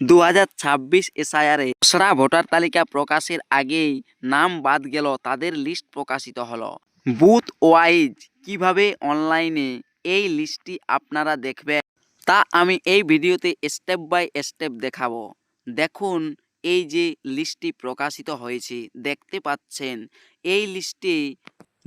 2026 এসআইআরে খসড়া ভোটার তালিকা প্রকাশের আগেই নাম বাদ গেল, তাদের লিস্ট প্রকাশিত হলো। বুথ ওয়াইজ কিভাবে অনলাইনে এই লিস্টটি আপনারা দেখবেন তা আমি এই ভিডিওতে স্টেপ বাই স্টেপ দেখাবো। দেখুন, এই যে লিস্টটি প্রকাশিত হয়েছে দেখতে পাচ্ছেন, এই লিস্টে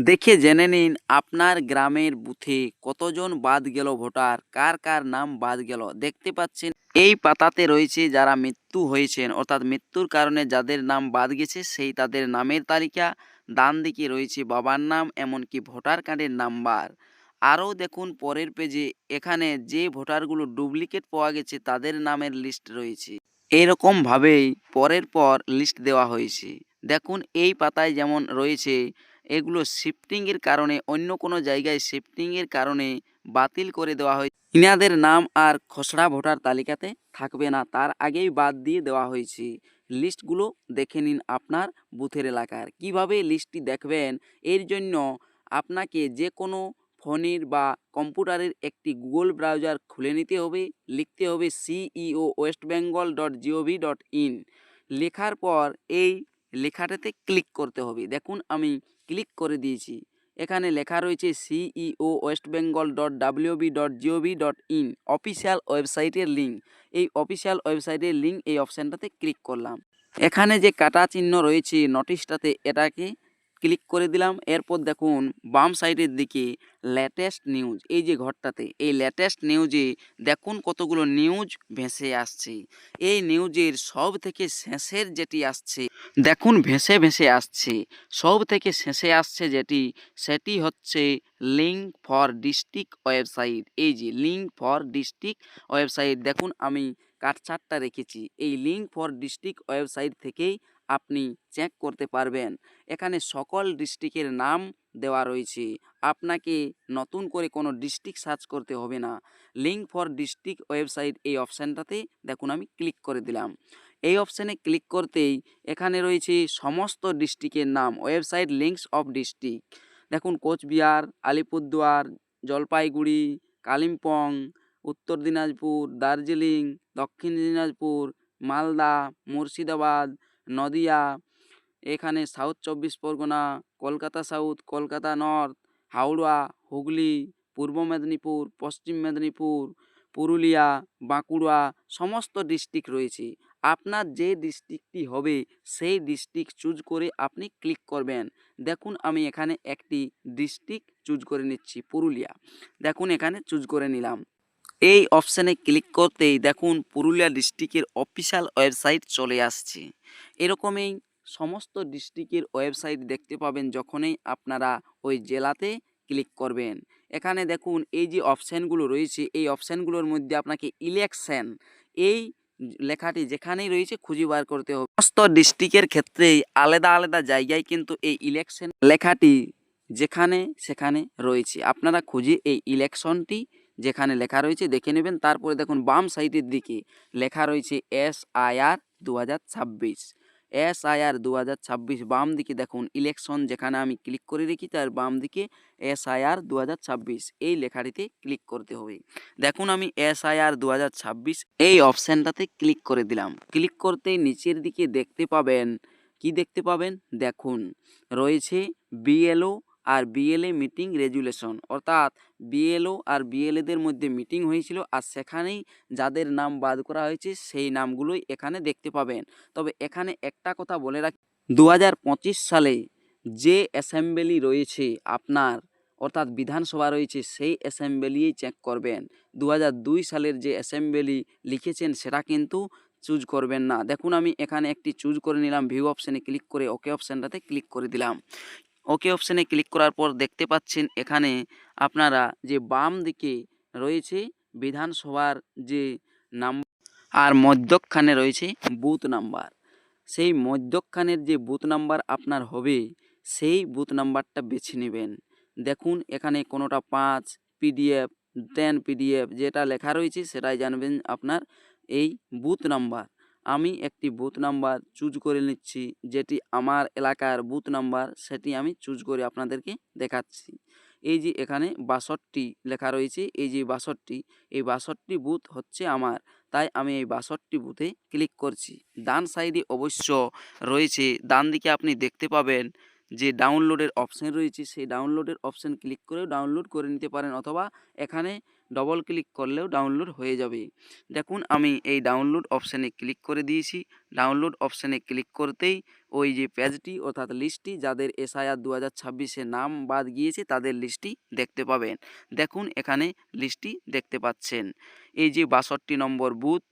দেখে জেনে নিন আপনার গ্রামের বুথে কতজন বাদ গেল ভোটার, কার কার নাম বাদ গেল। দেখতে পাচ্ছেন এই পাতাতে রয়েছে যারা মৃত্যু হয়েছেন, অর্থাৎ মৃত্যুর কারণে যাদের নাম বাদ গেছে সেই তাদের নামের তালিকা। ডান দিকে রয়েছে বাবার নাম, এমনকি ভোটার কার্ডের নাম্বার। আরও দেখুন পরের পেজে, এখানে যে ভোটারগুলো ডুপ্লিকেট পাওয়া গেছে তাদের নামের লিস্ট রয়েছে। এরকমভাবেই পরের পর লিস্ট দেওয়া হয়েছে। দেখুন এই পাতায় যেমন রয়েছে, এগুলো শিফটিংয়ের কারণে, অন্য কোনো জায়গায় শিফটিংয়ের কারণে বাতিল করে দেওয়া হয়েছে। ইনাদের নাম আর খসড়া ভোটার তালিকাতে থাকবে না, তার আগেই বাদ দিয়ে দেওয়া হয়েছে। লিস্টগুলো দেখে নিন আপনার বুথের এলাকার। কিভাবে লিস্টটি দেখবেন, এর জন্য আপনাকে যে কোনো ফোনের বা কম্পিউটারের একটি গুগল ব্রাউজার খুলে নিতে হবে। লিখতে হবে ceo.westbengal.gov.in। লেখার পর এই লেখাটাতে ক্লিক করতে হবে। দেখুন আমি ক্লিক করে দিয়েছি। এখানে লেখা রয়েছে ceo.westbengal.wb.gov.in, অফিসিয়াল ওয়েবসাইটের লিঙ্ক। এই অফিসিয়াল ওয়েবসাইটের লিঙ্ক এই অপশানটাতে ক্লিক করলাম। এখানে যে কাটা চিহ্ন রয়েছে নোটিশটাতে, এটাকে ক্লিক করে দিলাম। এরপর দেখুন বাম সাইডের দিকে লেটেস্ট নিউজ, এই যে ঘরটাতে, এই লেটেস্ট নিউজে দেখুন কতগুলো নিউজ ভেসে আসছে। এই নিউজের সব থেকে শেষের যেটি আসছে, দেখুন ভেসে ভেসে আসছে, সব থেকে শেষে আসছে যেটি, সেটি হচ্ছে লিঙ্ক ফর ডিস্ট্রিক্ট ওয়েবসাইট। এই যে লিঙ্ক ফর ডিস্ট্রিক্ট ওয়েবসাইট, দেখুন আমি কাটছাটটা রেখেছি। এই লিঙ্ক ফর ডিস্ট্রিক্ট ওয়েবসাইট থেকেই আপনি চেক করতে পারবেন। এখানে সকল ডিস্ট্রিক্টের নাম দেওয়া রয়েছে, আপনাকে নতুন করে কোনো ডিস্ট্রিক্ট সার্চ করতে হবে না। লিঙ্ক ফর ডিস্ট্রিক্ট ওয়েবসাইট এই অপশানটাতে দেখুন আমি ক্লিক করে দিলাম। এই অপশানে ক্লিক করতেই এখানে রয়েছে সমস্ত ডিস্ট্রিক্টের নাম, ওয়েবসাইট লিঙ্কস অফ ডিস্ট্রিক্ট। দেখুন কোচবিহার, আলিপুরদুয়ার, জলপাইগুড়ি, কালিম্পং, উত্তর দিনাজপুর, দার্জিলিং, দক্ষিণ দিনাজপুর, মালদা, মুর্শিদাবাদ, নদিয়া, এখানে south 24 Pargana, Kolkata south, Kolkata north, Howrah, Hooghly, পূর্ব মেদিনীপুর, পশ্চিম মেদিনীপুর, পুরুলিয়া, বাঁকুড়া, সমস্ত ডিস্ট্রিক্ট রয়েছে। আপনার যে ডিস্ট্রিক্টটি হবে সেই ডিস্ট্রিক্ট চুজ করে আপনি ক্লিক করবেন। দেখুন আমি এখানে একটি ডিস্ট্রিক্ট চুজ করে নিচ্ছি, পুরুলিয়া। দেখুন এখানে চুজ করে নিলাম। এই অপশানে ক্লিক করতেই দেখুন পুরুলিয়া ডিস্ট্রিক্টের অফিসিয়াল ওয়েবসাইট চলে আসছে। এরকমই সমস্ত ডিস্ট্রিক্টের ওয়েবসাইট দেখতে পাবেন যখনই আপনারা ওই জেলাতে ক্লিক করবেন। এখানে দেখুন এই যে অপশানগুলো রয়েছে, এই অপশানগুলোর মধ্যে আপনাকে ইলেকশন, এই লেখাটি যেখানেই রয়েছে খুঁজে বার করতে হবে। সমস্ত ডিস্ট্রিক্টের ক্ষেত্রেই আলাদা আলাদা জায়গায় কিন্তু এই ইলেকশন লেখাটি যেখানে সেখানে রয়েছে। আপনারা খুঁজে এই ইলেকশনটি যেখানে লেখা রয়েছে দেখে নেবেন। তারপরে দেখুন বাম সাইডের দিকে লেখা রয়েছে SIR 2026, SIR 2026। বাম দিকে দেখুন ইলেকশন, যেখানে আমি ক্লিক করে রেখি তার বাম দিকে SIR 2026 এই লেখাটিতে ক্লিক করতে হবে। দেখুন আমি SIR 2026 এই অপশানটাতে ক্লিক করে দিলাম। ক্লিক করতেই নিচের দিকে দেখতে পাবেন, কি দেখতে পাবেন, দেখুন রয়েছে BLO আর BLA মিটিং রেজুলেশন, অর্থাৎ BLO আর BLAদের মধ্যে মিটিং হয়েছিল আর সেখানেই যাদের নাম বাদ করা হয়েছে সেই নামগুলোই এখানে দেখতে পাবেন। তবে এখানে একটা কথা বলে রাখি, 2025 সালে যে অ্যাসেম্বলি রয়েছে আপনার, অর্থাৎ বিধানসভা রয়েছে, সেই অ্যাসেম্বলিই চেক করবেন। 2002 সালের যে অ্যাসেম্বলি লিখেছেন সেটা কিন্তু চুজ করবেন না। দেখুন আমি এখানে একটি চুজ করে নিলাম, ভিউ অপশানে ক্লিক করে ওকে অপশানটাতে ক্লিক করে দিলাম। ওকে অপশানে ক্লিক করার পর দেখতে পাচ্ছেন এখানে আপনারা যে বাম দিকে রয়েছে বিধানসভার যে নাম্বার আর মধ্যখানে রয়েছে বুথ নাম্বার। সেই মধ্যখানের যে বুথ নাম্বার আপনার হবে সেই বুথ নাম্বারটা বেছে নেবেন। দেখুন এখানে কোনোটা 5 PDF 10 PDF যেটা লেখা রয়েছে সেটাই জানবেন আপনার এই বুথ নাম্বার। আমি একটি বুথ নাম্বার চুজ করে নিচ্ছি, যেটি আমার এলাকার বুথ নাম্বার সেটি আমি চুজ করে আপনাদেরকে দেখাচ্ছি। এই যে এখানে 62 লেখা রয়েছে, এই যে 62, এই 62 বুথ হচ্ছে আমার। তাই আমি এই ৬২ বুথে ক্লিক করছি। ডান সাইডে অবশ্য রয়েছে, ডান দিকে আপনি দেখতে পাবেন যে ডাউনলোডের অপশন রয়েছে, সেই ডাউনলোডের অপশন ক্লিক করেও ডাউনলোড করে নিতে পারেন, অথবা এখানে ডবল ক্লিক করলেও ডাউনলোড হয়ে যাবে। দেখুন আমি এই ডাউনলোড অপশানে ক্লিক করে দিয়েছি। ডাউনলোড অপশানে ক্লিক করতেই ওই যে পেজটি অর্থাৎ লিস্টটি, যাদের এসআইআর 2026-এ নাম বাদ গিয়েছে তাদের লিস্টটি দেখতে পাবেন। দেখুন এখানে লিস্টটি দেখতে পাচ্ছেন। এই যে ৬২ নম্বর বুথ,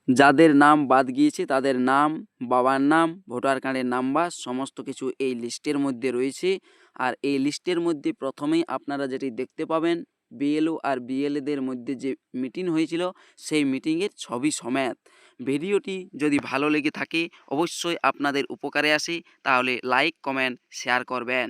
যাদের নাম বাদ গিয়েছে তাদের নাম, বাবার নাম, ভোটার কার্ডের নাম্বার সমস্ত কিছু এই লিস্টের মধ্যে রয়েছে। আর এই লিস্টের মধ্যে প্রথমেই আপনারা যেটি দেখতে পাবেন, বিএলও আর বিএলএদের মধ্যে যে মিটিং হয়েছিল সেই মিটিংয়ের ছবি সমেত। ভিডিওটি যদি ভালো লেগে থাকে, অবশ্যই আপনাদের উপকারে আসে, তাহলে লাইক, কমেন্ট, শেয়ার করবেন।